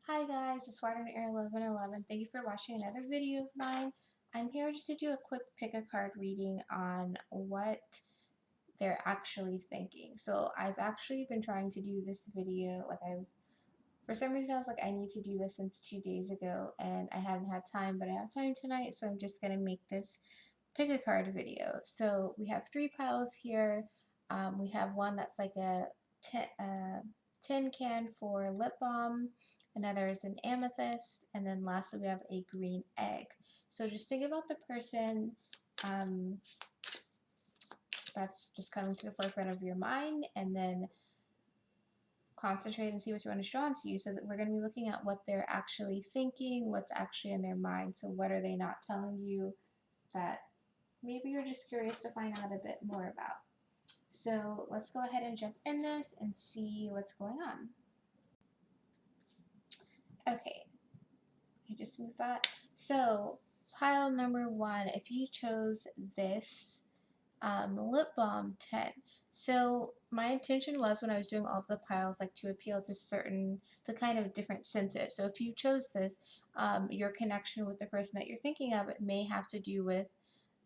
Hi guys, it's Water Air 1111. Thank you for watching another video of mine. I'm here just to do a quick pick a card reading on what they're actually thinking. So I've actually been trying to do this video, for some reason I was like, I need to do this since 2 days ago and I hadn't had time, but I have time tonight, so I'm just gonna make this pick a card video. So we have three piles here. We have one that's like a tin can for lip balm. Another is an amethyst, and then lastly we have a green egg. So just think about the person um, that's just coming to the forefront of your mind, and then concentrate and see what's drawn to you. So that we're going to be looking at what they're actually thinking, what's actually in their mind. So what are they not telling you that maybe you're just curious to find out a bit more about. So let's go ahead and jump in this and see what's going on. Okay, I just moved that. So pile number one, if you chose this lip balm 10. So my intention was when I was doing all of the piles like to appeal to kind of different senses. So if you chose this, your connection with the person that you're thinking of, it may have to do with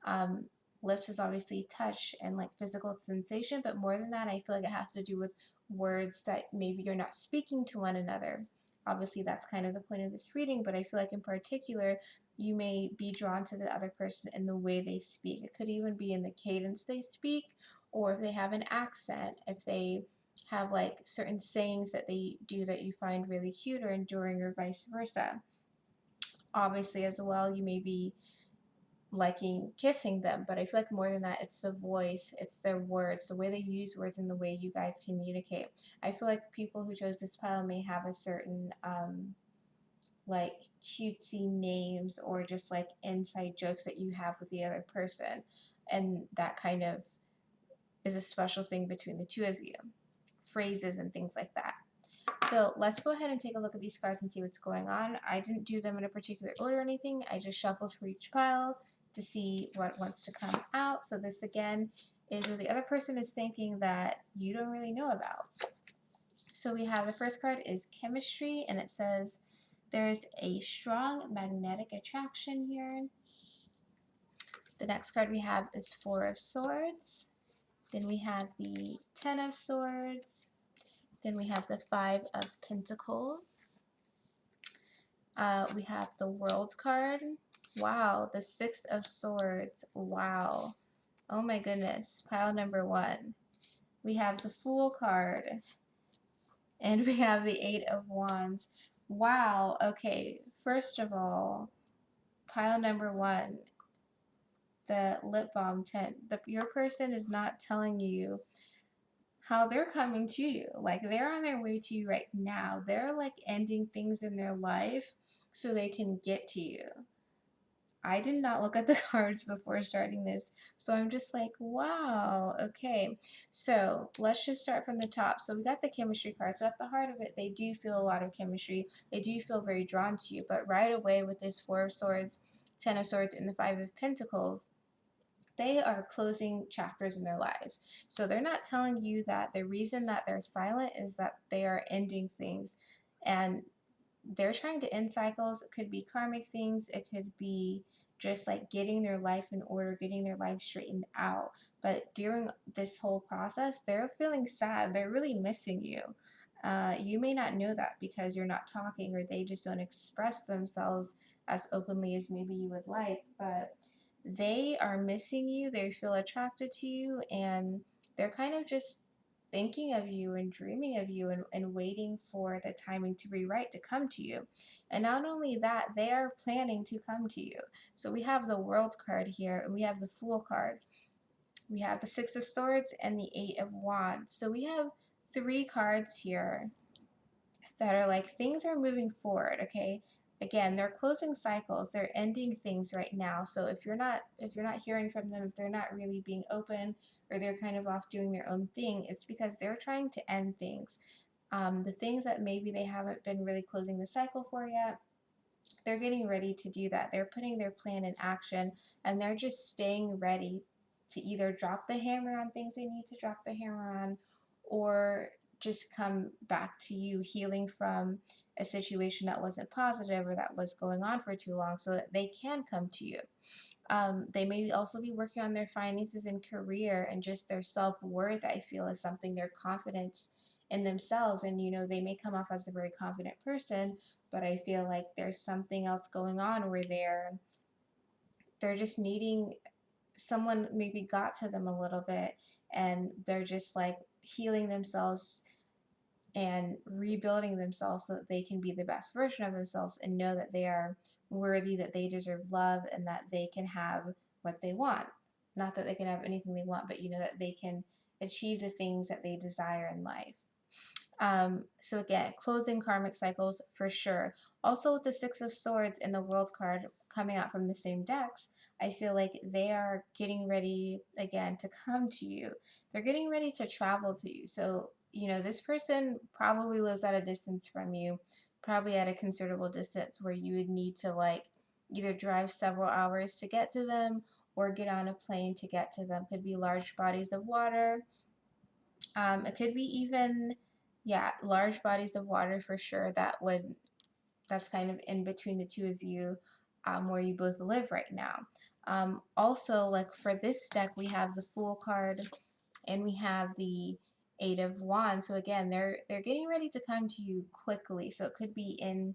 um, lips is obviously touch and like physical sensation, but more than that, I feel like it has to do with words that maybe you're not speaking to one another. Obviously, that's kind of the point of this reading, but I feel like in particular, you may be drawn to the other person in the way they speak. It could even be in the cadence they speak, or if they have an accent, if they have like certain sayings that they do that you find really cute or enduring, or vice versa. Obviously, as well, you may be liking kissing them, but I feel like more than that, it's the voice, it's their words, the way they use words, and the way you guys communicate. I feel like people who chose this pile may have a certain like cutesy names or just like inside jokes that you have with the other person, and that kind of is a special thing between the two of you. Phrases and things like that. So let's go ahead and take a look at these cards and see what's going on. I didn't do them in a particular order or anything. I just shuffled for each pile to see what wants to come out. So this again is where the other person is thinking that you don't really know about. So we have the first card is chemistry, and it says there's a strong magnetic attraction here. The next card we have is Four of Swords. Then we have the Ten of Swords. Then we have the Five of Pentacles. We have the World card. Wow, the Six of Swords. Wow. Oh my goodness. Pile number one. We have the Fool card. And we have the Eight of Wands. Wow. Okay. First of all, pile number one, the lip balm tint. Your person is not telling you how they're coming to you. Like they're on their way to you right now. They're like ending things in their life so they can get to you. I did not look at the cards before starting this, so I'm just like, wow, okay. So let's just start from the top. So we got the chemistry card. So at the heart of it, they do feel a lot of chemistry. They do feel very drawn to you, but right away with this Four of Swords, Ten of Swords, and the Five of Pentacles, they are closing chapters in their lives. So they're not telling you that the reason that they're silent is that they are ending things, and they're trying to end cycles. It could be karmic things, it could be just like getting their life in order, getting their life straightened out. But during this whole process, they're feeling sad, they're really missing you. You may not know that because you're not talking, or they just don't express themselves as openly as maybe you would like, but they are missing you, they feel attracted to you, and they're kind of just thinking of you and dreaming of you, and waiting for the timing to be right to come to you. And not only that, they are planning to come to you. So we have the World card here, and we have the Fool card. We have the Six of Swords and the Eight of Wands. So we have three cards here that are like things are moving forward, okay? Again, they're closing cycles, they're ending things right now. So if you're not hearing from them, if they're not really being open, or they're kind of off doing their own thing, it's because they're trying to end things. The things that maybe they haven't been really closing the cycle for yet, they're getting ready to do that. They're putting their plan in action, and they're just staying ready to either drop the hammer on things they need to drop the hammer on, or just come back to you healing from a situation that wasn't positive or that was going on for too long, so that they can come to you. They may also be working on their finances and career and just their self-worth, I feel, is something, their confidence in themselves. And, they may come off as a very confident person, but I feel like there's something else going on where they're just needing someone maybe got to them a little bit, and they're just like healing themselves and rebuilding themselves so that they can be the best version of themselves and know that they are worthy, that they deserve love, and that they can have what they want. Not that they can have anything they want, but that they can achieve the things that they desire in life. So again, closing karmic cycles for sure. Also with the Six of Swords and the World card coming out from the same decks, I feel like they are getting ready again to come to you. They're getting ready to travel to you. So, this person probably lives at a distance from you, probably at a considerable distance where you would need to like either drive several hours to get to them or get on a plane to get to them. Could be large bodies of water. It could be even, yeah, large bodies of water for sure. That's kind of in between the two of you, where you both live right now. Also, like for this deck, we have the Fool card and we have the Eight of Wands. So again, they're getting ready to come to you quickly. So it could be in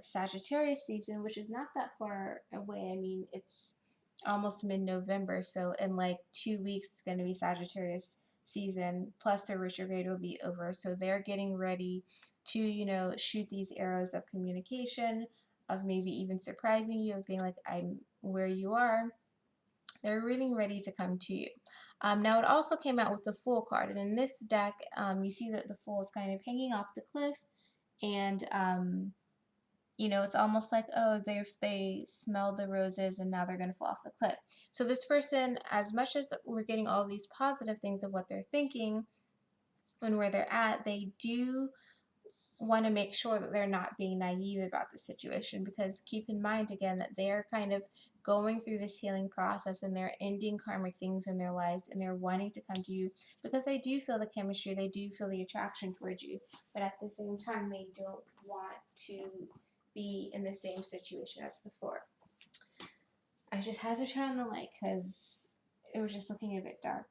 Sagittarius season, which is not that far away. I mean, it's almost mid-November, so in like 2 weeks it's going to be Sagittarius season, plus the retrograde will be over. So they're getting ready to, shoot these arrows of communication, of maybe even surprising you, of being like, I'm where you are. They're really ready to come to you. Now it also came out with the Fool card, and in this deck, you see that the Fool is kind of hanging off the cliff, and it's almost like, oh, they smelled the roses and now they're going to fall off the cliff. So this person, as much as we're getting all these positive things of what they're thinking and where they're at, they do want to make sure that they're not being naive about the situation, because keep in mind again that they're kind of going through this healing process and they're ending karmic things in their lives, and they're wanting to come to you because they do feel the chemistry, they do feel the attraction towards you, but at the same time they don't want to be in the same situation as before. I just had to turn on the light because it was just looking a bit dark.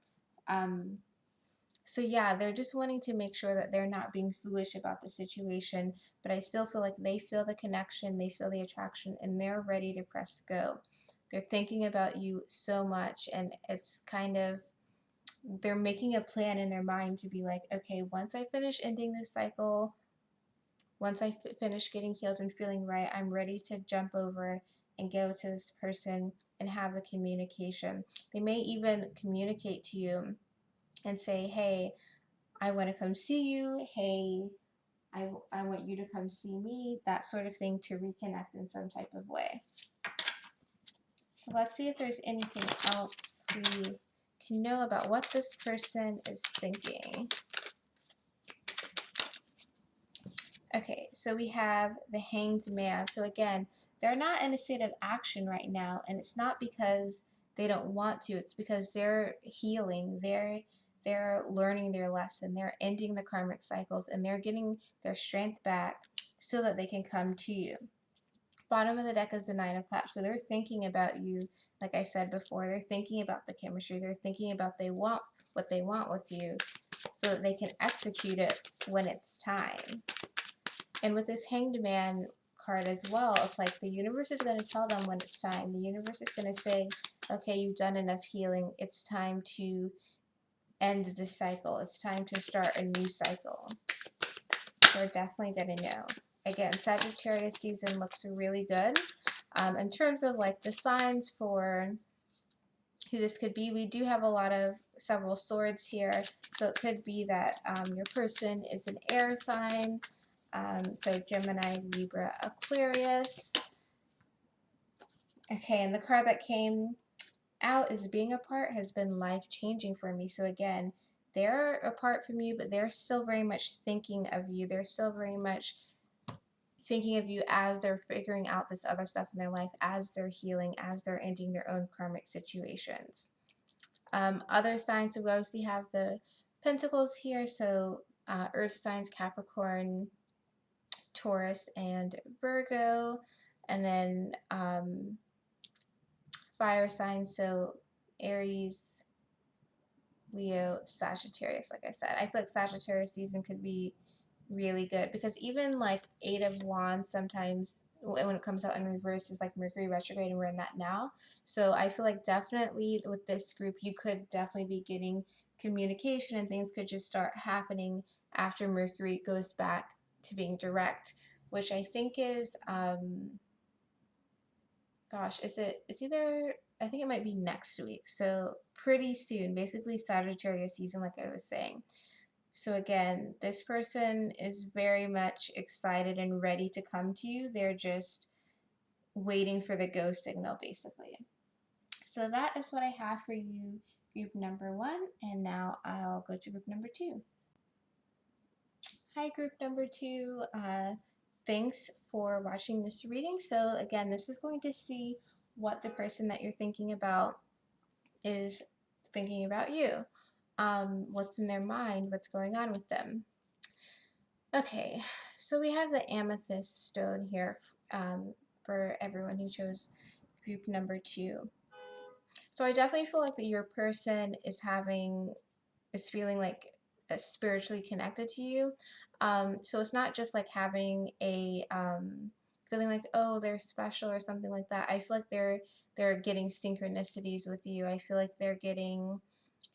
So yeah, they're just wanting to make sure that they're not being foolish about the situation, but I still feel like they feel the connection, they feel the attraction, and they're ready to press go. They're thinking about you so much, and it's kind of, they're making a plan in their mind to be like, okay, once I finish ending this cycle, once I finish getting healed and feeling right, I'm ready to jump over and go to this person and have the communication. They may even communicate to you and say, hey, I want to come see you. Hey, I want you to come see me. That sort of thing, to reconnect in some type of way. So let's see if there's anything else we can know about what this person is thinking. Okay, so we have the Hanged Man. So again, they're not in a state of action right now, and it's not because they don't want to. It's because they're healing. They're learning their lesson. They're ending the karmic cycles, and they're getting their strength back so that they can come to you. Bottom of the deck is the Nine of Cups. So they're thinking about you, like I said before. They're thinking about the chemistry. They're thinking about what they want with you so that they can execute it when it's time. And with this Hanged Man card as well, it's like the universe is going to tell them when it's time. The universe is going to say, okay, you've done enough healing. It's time to end this cycle. It's time to start a new cycle. They're definitely going to know. Again, Sagittarius season looks really good. In terms of like the signs for who this could be, we do have several swords here. So it could be that your person is an air sign. So Gemini, Libra, Aquarius. Okay, and the card that came out is being apart has been life-changing for me. So again, they're apart from you, but they're still very much thinking of you. They're still very much thinking of you as they're figuring out this other stuff in their life, as they're healing, as they're ending their own karmic situations. Other signs, so we obviously have the Pentacles here, so earth signs, Capricorn, Taurus, and Virgo, and then fire signs, so Aries, Leo, Sagittarius. Like I said, I feel like Sagittarius season could be really good because even like Eight of Wands sometimes when it comes out in reverse is like Mercury retrograde, and we're in that now. So I feel like definitely with this group you could definitely be getting communication, and things could just start happening after Mercury goes back to being direct, which I think is gosh, it's either, I think it might be next week. So pretty soon, basically Sagittarius season, like I was saying. So again, this person is very much excited and ready to come to you. They're just waiting for the go signal, basically. So that is what I have for you, group number 1. And now I'll go to group number 2. Hi, group number 2. Thanks for watching this reading. So again, this is going to see what the person that you're thinking about is thinking about you. What's in their mind, what's going on with them. Okay, so we have the amethyst stone here for everyone who chose group number 2. So I definitely feel like that your person is feeling like spiritually connected to you. So it's not just like having a feeling like, oh, they're special or something like that. I feel like they're getting synchronicities with you. I feel like they're getting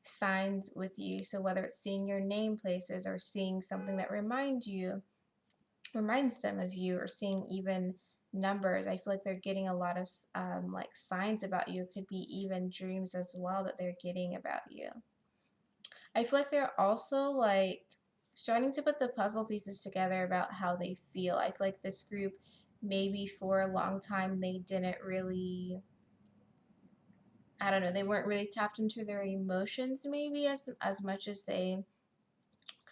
signs with you. So whether it's seeing your name places or seeing something that reminds them of you, or seeing even numbers, I feel like they're getting a lot of like signs about you. It could be even dreams as well that they're getting about you. I feel like they're also like starting to put the puzzle pieces together about how they feel. I feel like this group, maybe for a long time, they didn't really, I don't know, they weren't really tapped into their emotions maybe as much as they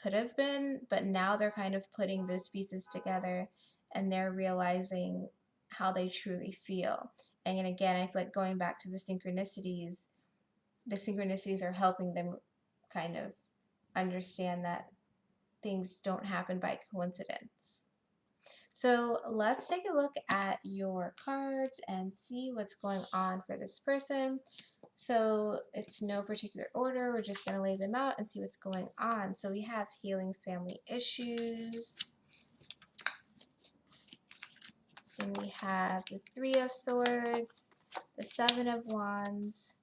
could have been, but now they're kind of putting those pieces together and they're realizing how they truly feel. And again, I feel like going back to the synchronicities are helping them kind of understand that things don't happen by coincidence. So let's take a look at your cards and see what's going on for this person. So it's no particular order. We're just going to lay them out and see what's going on. So we have healing family issues. Then we have the Three of Swords, the Seven of Wands,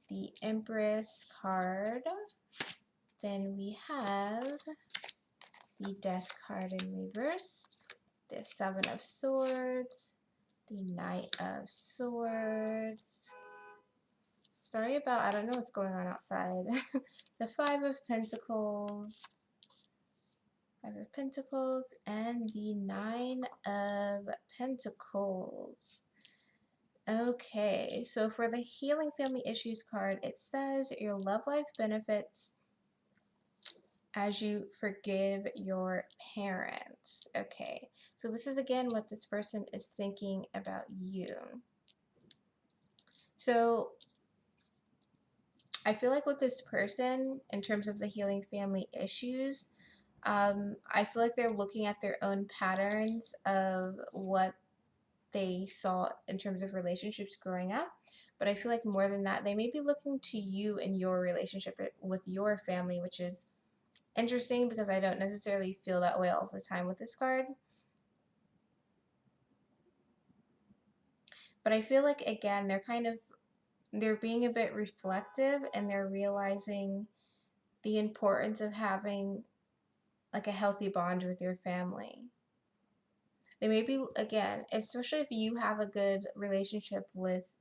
the Empress card. Then we have the Death card in reverse, the Seven of Swords, the Knight of Swords. Sorry about, I don't know what's going on outside. The Five of Pentacles, and the Nine of Pentacles. Okay, so for the Healing Family Issues card, it says your love life benefits as you forgive your parents. Okay, so this is again what this person is thinking about you. So I feel like with this person, in terms of the healing family issues, I feel like they're looking at their own patterns of what they saw in terms of relationships growing up. But I feel like more than that, they may be looking to you and your relationship with your family, which is interesting because I don't necessarily feel that way all the time with this card. But I feel like, again, they're being a bit reflective, and they're realizing the importance of having like a healthy bond with your family. They may be, again, especially if you have a good relationship with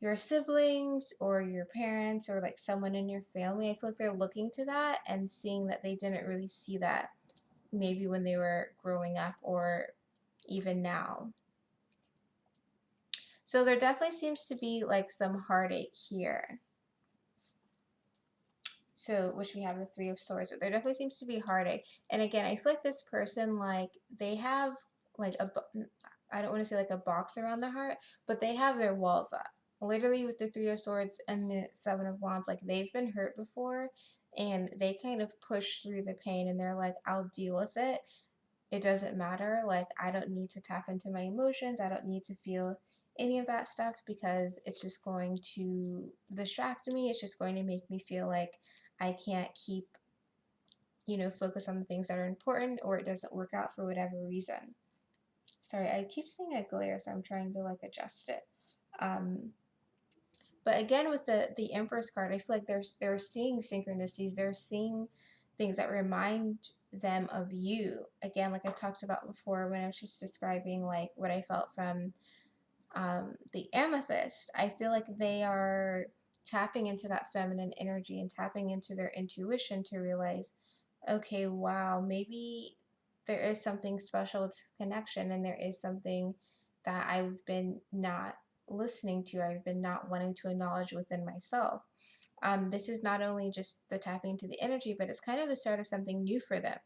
your siblings or your parents or like someone in your family, I feel like they're looking to that and seeing that they didn't really see that maybe when they were growing up or even now. So there definitely seems to be like some heartache here. So, which we have the Three of Swords, but there definitely seems to be heartache. And again, I feel like this person, like, they have like I don't want to say like a box around their heart, but they have their walls up. Literally with the Three of Swords and the Seven of Wands, like they've been hurt before, and they kind of push through the pain and they're like, I'll deal with it. It doesn't matter. Like, I don't need to tap into my emotions. I don't need to feel any of that stuff because it's just going to distract me. It's just going to make me feel like I can't keep, focus on the things that are important, or it doesn't work out for whatever reason. Sorry, I keep seeing a glare, so I'm trying to like adjust it. But again, with the Empress card, I feel like they're seeing synchronicities. They're seeing things that remind them of you. Again, like I talked about before when I was just describing like what I felt from the amethyst. I feel like they are tapping into that feminine energy and tapping into their intuition to realize, okay, wow, maybe there is something special with connection, and there is something that I've been not listening to, I've been not wanting to acknowledge within myself. This is not only just the tapping into the energy, but it's kind of the start of something new for them.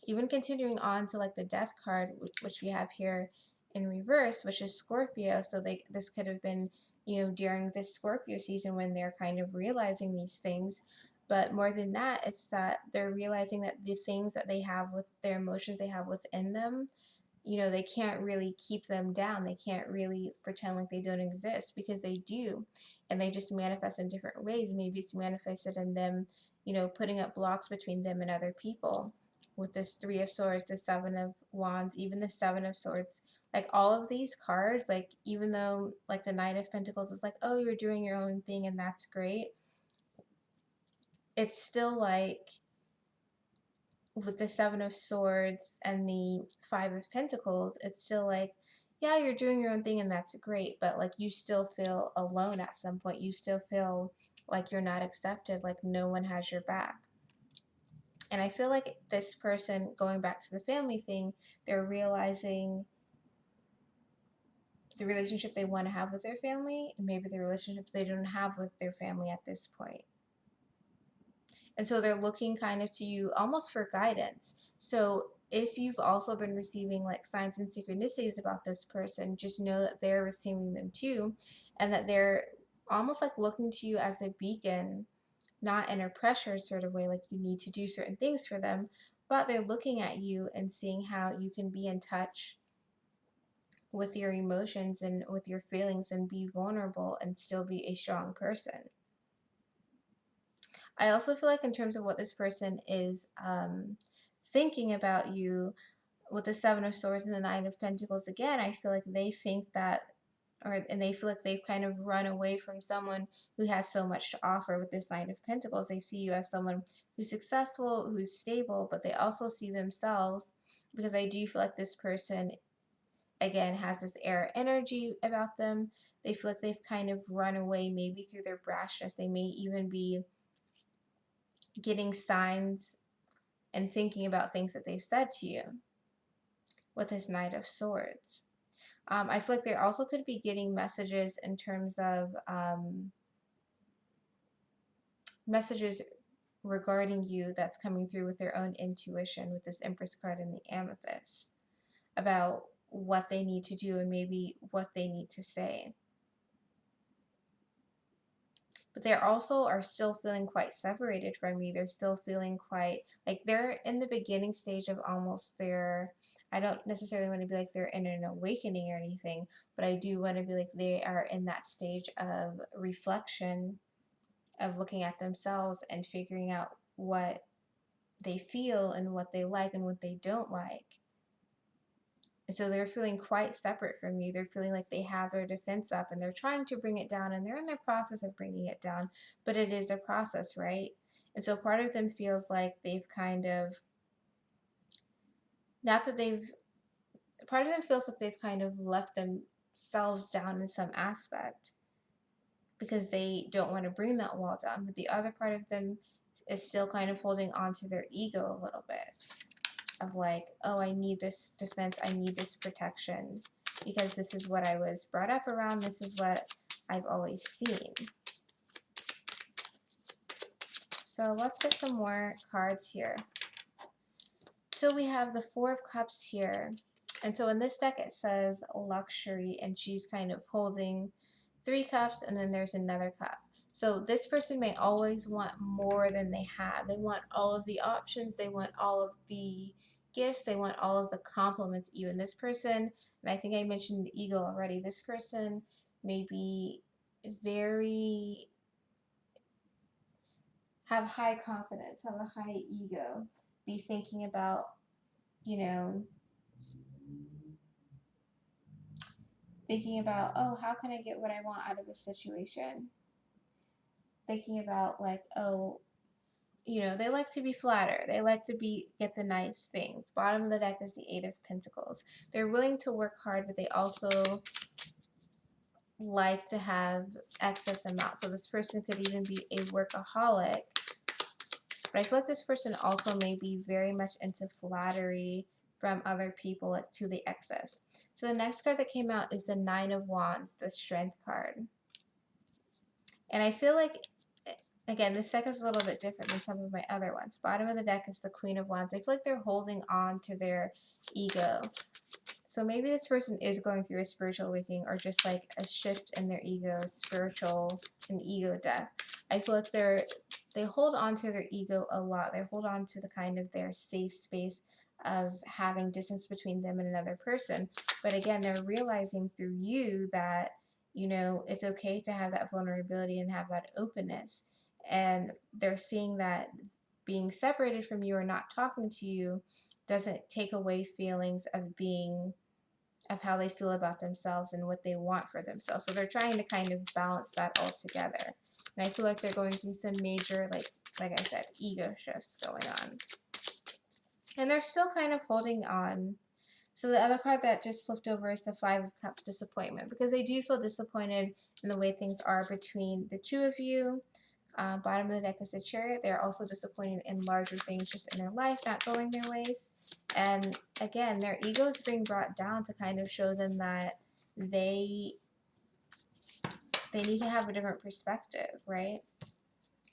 Even continuing on to like the death card, which we have here in reverse, which is Scorpio. So this could have been, during this Scorpio season when they're kind of realizing these things. But more than that, it's that they're realizing that the things that they have with their emotions they have within them, they can't really keep them down. They can't really pretend like they don't exist, because they do. And they just manifest in different ways. Maybe it's manifested in them, putting up blocks between them and other people. With this Three of Swords, the Seven of Wands, even the Seven of Swords, like all of these cards, like even though like the Knight of Pentacles is like, oh, you're doing your own thing and that's great, it's still like with the Seven of Swords and the Five of Pentacles, it's still like, yeah, you're doing your own thing and that's great, but like you still feel alone at some point. You still feel like you're not accepted, like no one has your back. And I feel like this person, going back to the family thing, they're realizing the relationship they want to have with their family, and maybe the relationships they don't have with their family at this point. And so they're looking kind of to you almost for guidance. So if you've also been receiving like signs and synchronicities about this person, just know that they're receiving them too, and that they're almost like looking to you as a beacon, not in a pressure sort of way, like you need to do certain things for them, but they're looking at you and seeing how you can be in touch with your emotions and with your feelings and be vulnerable and still be a strong person. I also feel like in terms of what this person is thinking about you, with the Seven of Swords and the Nine of Pentacles again, I feel like they think that, and they feel like they've kind of run away from someone who has so much to offer. With this Nine of Pentacles, they see you as someone who's successful, who's stable, but they also see themselves, because I do feel like this person again has this air energy about them. They feel like they've kind of run away, maybe through their brashness. They may even be getting signs and thinking about things that they've said to you with this Knight of Swords. I feel like they also could be getting messages in terms of messages regarding you that's coming through with their own intuition, with this Empress card and the Amethyst, about what they need to do and maybe what they need to say. But they also are still feeling quite separated from you. They're still feeling quite like they're in the beginning stage of almost their, I don't necessarily want to be like they're in an awakening or anything, but I do want to be like they are in that stage of reflection, of looking at themselves and figuring out what they feel and what they like and what they don't like. And so they're feeling quite separate from you. They're feeling like they have their defense up and they're trying to bring it down, and they're in the process of bringing it down, but it is a process, right? And so part of them feels like they've kind of, not that they've, part of them feels like they've kind of left themselves down in some aspect because they don't want to bring that wall down. But the other part of them is still kind of holding on to their ego a little bit, of like, oh, I need this defense, I need this protection, because this is what I was brought up around, this is what I've always seen. So let's get some more cards here. So we have the Four of Cups here. And so in this deck it says luxury, and she's kind of holding 3 cups, and then there's another cup. So this person may always want more than they have. They want all of the options, they want all of the gifts, they want all of the compliments even. This person, and I think I mentioned the ego already, this person may be very, have high confidence, have a high ego, be thinking about, you know, thinking about, oh, how can I get what I want out of a situation? Thinking about like, oh, they like to be flattered. They like to get the nice things. Bottom of the deck is the Eight of Pentacles. They're willing to work hard, but they also like to have excess amount. So this person could even be a workaholic. But I feel like this person also may be very much into flattery from other people, like to the excess. So the next card that came out is the Nine of Wands, the Strength card. And I feel like, again, this deck is a little bit different than some of my other ones. Bottom of the deck is the Queen of Wands. I feel like they're holding on to their ego. So maybe this person is going through a spiritual awakening or just like a shift in their ego, spiritual and ego death. I feel like they hold on to their ego a lot. They hold on to the kind of their safe space of having distance between them and another person. But again, they're realizing through you that, it's okay to have that vulnerability and have that openness. And they're seeing that being separated from you or not talking to you doesn't take away feelings of how they feel about themselves and what they want for themselves. So they're trying to kind of balance that all together. And I feel like they're going through some major, like I said, ego shifts going on. And they're still kind of holding on. So the other card that just flipped over is the Five of Cups, disappointment, because they do feel disappointed in the way things are between the two of you. Bottom of the deck is the Chariot. They're also disappointed in larger things just in their life, not going their ways. And again, their ego is being brought down to kind of show them that they need to have a different perspective, right?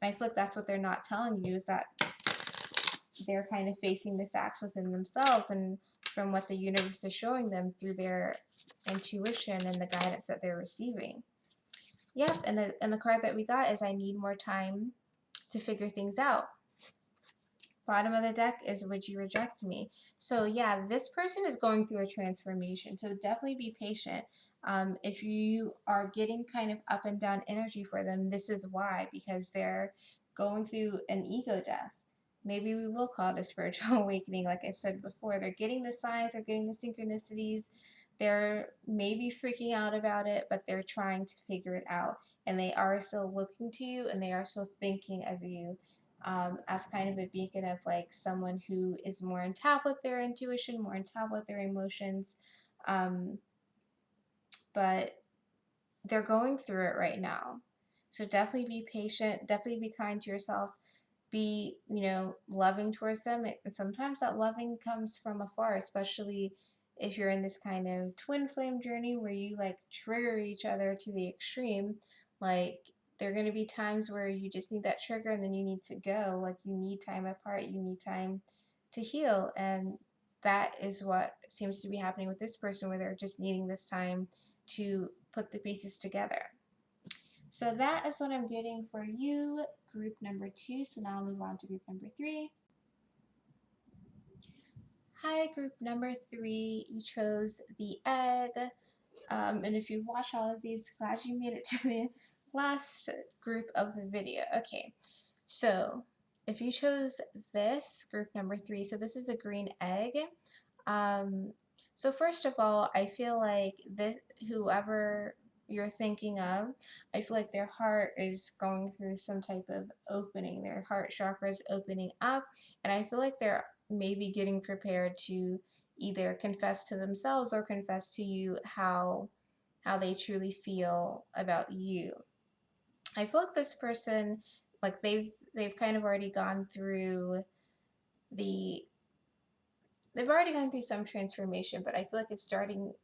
And I feel like that's what they're not telling you, is that they're kind of facing the facts within themselves and from what the universe is showing them through their intuition and the guidance that they're receiving. Yep, and the card that we got is I need more time to figure things out. Bottom of the deck is would you reject me? So yeah, this person is going through a transformation. So definitely be patient. If you are getting kind of up and down energy for them, this is why, because they're going through an ego death. Maybe we will call it a spiritual awakening. Like I said before, they're getting the signs, they're getting the synchronicities. They're maybe freaking out about it, but they're trying to figure it out. And they are still looking to you, and they are still thinking of you as kind of a beacon of like someone who is more in tap with their intuition, more in tap with their emotions. Um, but they're going through it right now. So definitely be patient, definitely be kind to yourself, be, loving towards them. And sometimes that loving comes from afar, especially if you're in this kind of twin flame journey where you like trigger each other to the extreme. Like, there are going to be times where you just need that trigger and then you need to go. Like, you need time apart, you need time to heal. And that is what seems to be happening with this person, where they're just needing this time to put the pieces together. So that is what I'm getting for you, group number 2. So now I'll move on to group number 3. Hi, group number 3. You chose the egg. And if you've watched all of these, glad you made it to the last group of the video. Okay, so if you chose this, group number 3, so this is a green egg. So first of all, I feel like this, whoever you're thinking of, I feel like their heart is going through some type of opening. Their heart chakra is opening up, and I feel like they're maybe getting prepared to either confess to themselves or confess to you how they truly feel about you. I feel like this person, like they've kind of already gone through the they've already gone through some transformation, but I feel like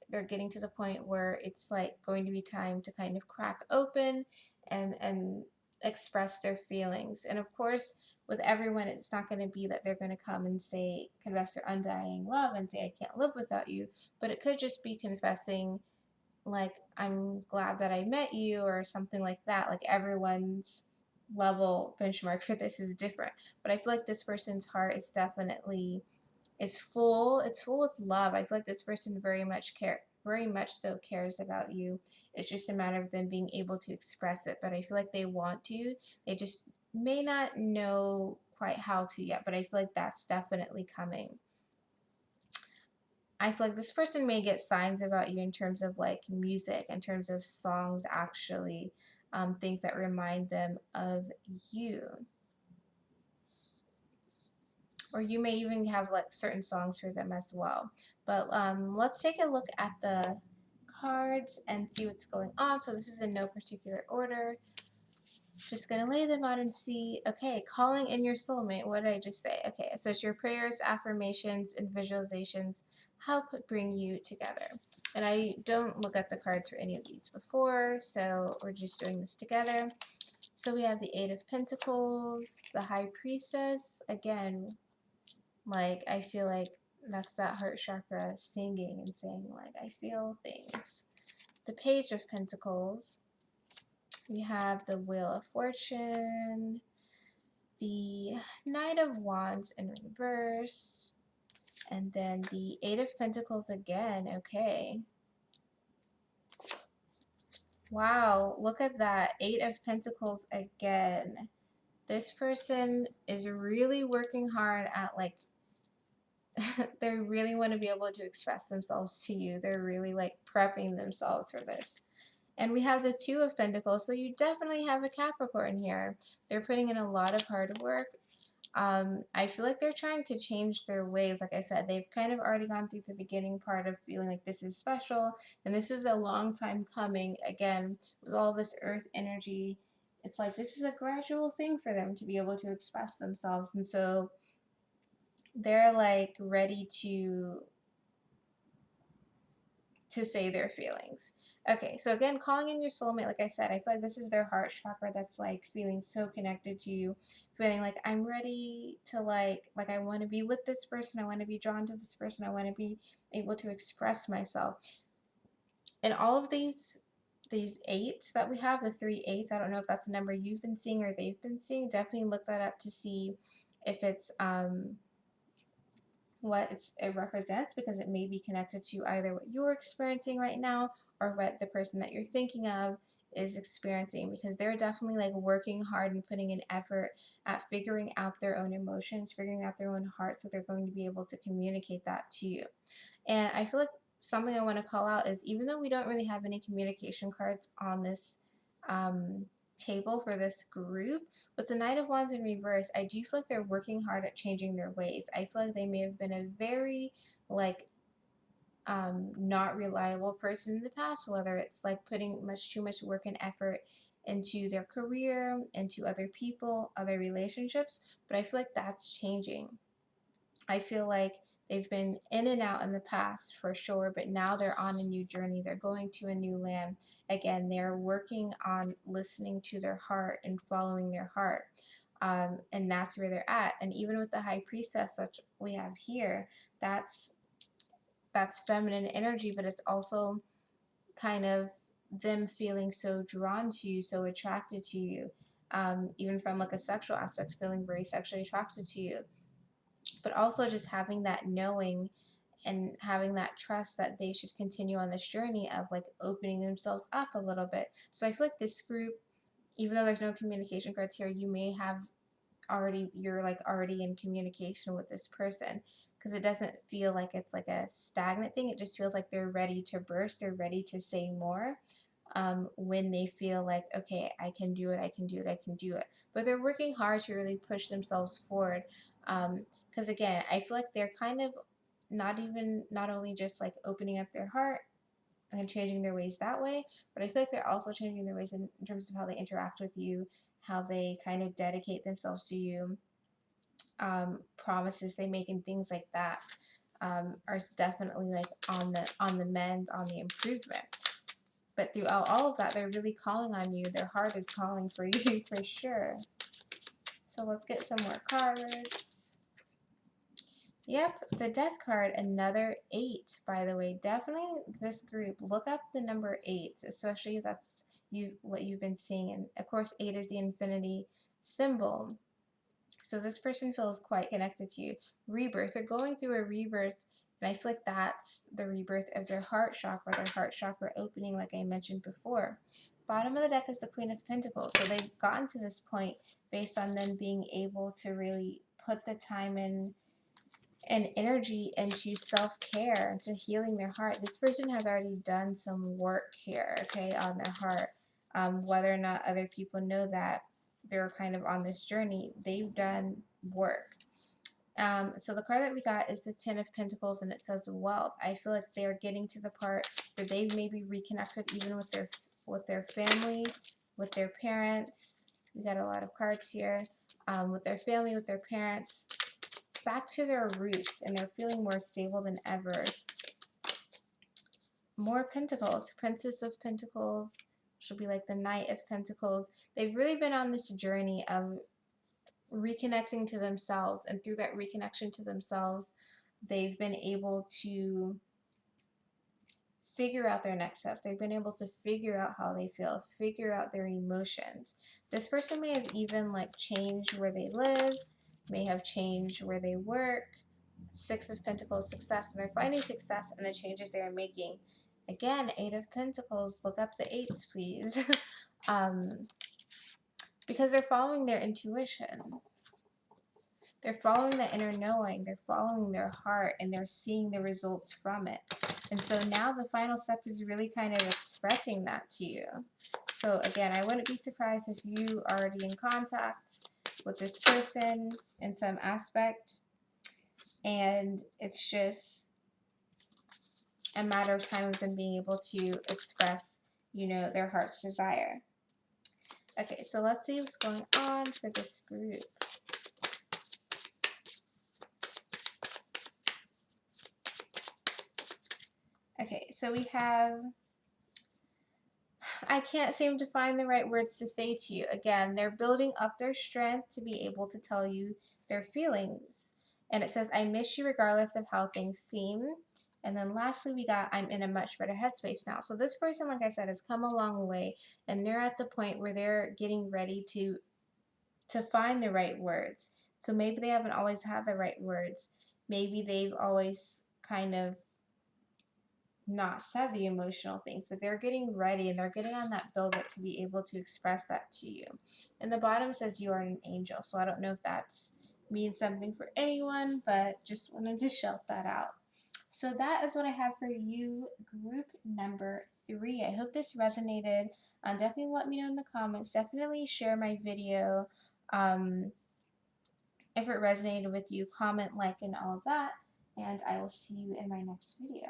they're getting to the point where it's like going to be time to kind of crack open and express their feelings. And of course, with everyone, it's not going to be that they're going to come and confess their undying love and say, I can't live without you, but it could just be confessing like, I'm glad that I met you or something like that. Like everyone's level benchmark for this is different. But I feel like this person's heart is definitely it's full with love. I feel like this person very much so cares about you. It's just a matter of them being able to express it. But I feel like they want to. They just may not know quite how to yet, but I feel like that's definitely coming. I feel like this person may get signs about you in terms of like music, in terms of songs, actually, things that remind them of you. Or you may even have like certain songs for them as well. But let's take a look at the cards and see what's going on. So this is in no particular order. Just gonna lay them out and see. Okay, calling in your soulmate. What did I just say? Okay, it says your prayers, affirmations, and visualizations help bring you together. And I don't look at the cards for any of these before, so we're just doing this together. So we have the Eight of Pentacles, the High Priestess. Again, like I feel like that's that heart chakra singing and saying like I feel things. The Page of Pentacles. We have the Wheel of Fortune, the Knight of Wands in reverse, and then the Eight of Pentacles again. Okay. Wow, look at that. Eight of Pentacles again. This person is really working hard at like they really want to be able to express themselves to you. They're really like prepping themselves for this. And we have the Two of Pentacles, so you definitely have a Capricorn here. They're putting in a lot of hard work. I feel like they're trying to change their ways. Like I said, they've kind of already gone through the beginning part of feeling like this is special, and this is a long time coming. Again, with all this earth energy, it's like this is a gradual thing for them to be able to express themselves. And so they're like ready to say their feelings. Okay, so again, calling in your soulmate, like I said, I feel like this is their heart chakra that's like feeling so connected to you, feeling like I'm ready to like I want to be with this person, I want to be drawn to this person, I want to be able to express myself. And all of these eights that we have, the three eights, I don't know if that's a number you've been seeing or they've been seeing. Definitely look that up to see if it's what it represents, because it may be connected to either what you're experiencing right now or what the person that you're thinking of is experiencing, because they're definitely like working hard and putting an effort at figuring out their own emotions, figuring out their own heart, so they're going to be able to communicate that to you. And I feel like something I want to call out is, even though we don't really have any communication cards on this table for this group, with the Knight of Wands in reverse, I do feel like they're working hard at changing their ways. I feel like they may have been a very like not reliable person in the past, whether it's like putting too much work and effort into their career, into other people, other relationships, but I feel like that's changing. I feel like they've been in and out in the past for sure, but now they're on a new journey. They're going to a new land. Again, they're working on listening to their heart and following their heart. And that's where they're at. And even with the High Priestess, that we have here, that's feminine energy, but it's also kind of them feeling so drawn to you, so attracted to you, even from like a sexual aspect, feeling very sexually attracted to you, but also just having that knowing and having that trust that they should continue on this journey of like opening themselves up a little bit. So I feel like this group, even though there's no communication cards here, you may have you're like already in communication with this person, because it doesn't feel like it's like a stagnant thing. It just feels like they're ready to burst, they're ready to say more, when they feel like, okay, I can do it, I can do it, I can do it. But they're working hard to really push themselves forward, because again, I feel like they're kind of not only just like opening up their heart and changing their ways that way, but I feel like they're also changing their ways in terms of how they interact with you, how they kind of dedicate themselves to you, promises they make, and things like that, are definitely like on the mend, on the improvement. But throughout all of that, they're really calling on you. Their heart is calling for you for sure. So let's get some more cards. Yep, the death card, another 8, by the way. Definitely this group, look up the number 8, especially if that's what you've been seeing. And of course, 8 is the infinity symbol. So this person feels quite connected to you. Rebirth, they're going through a rebirth, and I feel like that's the rebirth of their heart chakra opening, like I mentioned before. Bottom of the deck is the Queen of Pentacles. So they've gotten to this point based on them being able to really put the time in and energy into self-care, to healing their heart. This person has already done some work here, okay, on their heart. Whether or not other people know that they're kind of on this journey, they've done work. So the card that we got is the Ten of Pentacles, and it says wealth. I feel like they're getting to the part where they've maybe reconnected even with their family, with their parents. We got a lot of cards here. With their family, with their parents, back to their roots, and they're feeling more stable than ever. More Pentacles, Princess of Pentacles, she'll be like the Knight of Pentacles. They've really been on this journey of reconnecting to themselves, and through that reconnection to themselves, they've been able to figure out their next steps. They've been able to figure out how they feel, figure out their emotions. This person may have even like changed where they live, may have changed where they work. Six of Pentacles, success, and they're finding success in the changes they're making. Again, Eight of Pentacles, look up the eights, please. Because they're following their intuition. They're following the inner knowing, they're following their heart, and they're seeing the results from it. And so now the final step is really kind of expressing that to you. So again, I wouldn't be surprised if you are already in contact with this person in some aspect, and it's just a matter of time of them being able to express, their heart's desire. Okay, so let's see what's going on for this group. Okay, so we have, I can't seem to find the right words to say to you. Again, they're building up their strength to be able to tell you their feelings. And it says, I miss you regardless of how things seem. And then lastly, we got, I'm in a much better headspace now. So this person, like I said, has come a long way, and they're at the point where they're getting ready to find the right words. So maybe they haven't always had the right words. Maybe they've always kind of not said the emotional things, but they're getting ready and they're getting on that build up to be able to express that to you. And the bottom says you are an angel. So I don't know if that's means something for anyone, but just wanted to shout that out. So that is what I have for you, group number 3. I hope this resonated. Definitely let me know in the comments. Definitely share my video. If it resonated with you, comment, like, and all of that. And I will see you in my next video.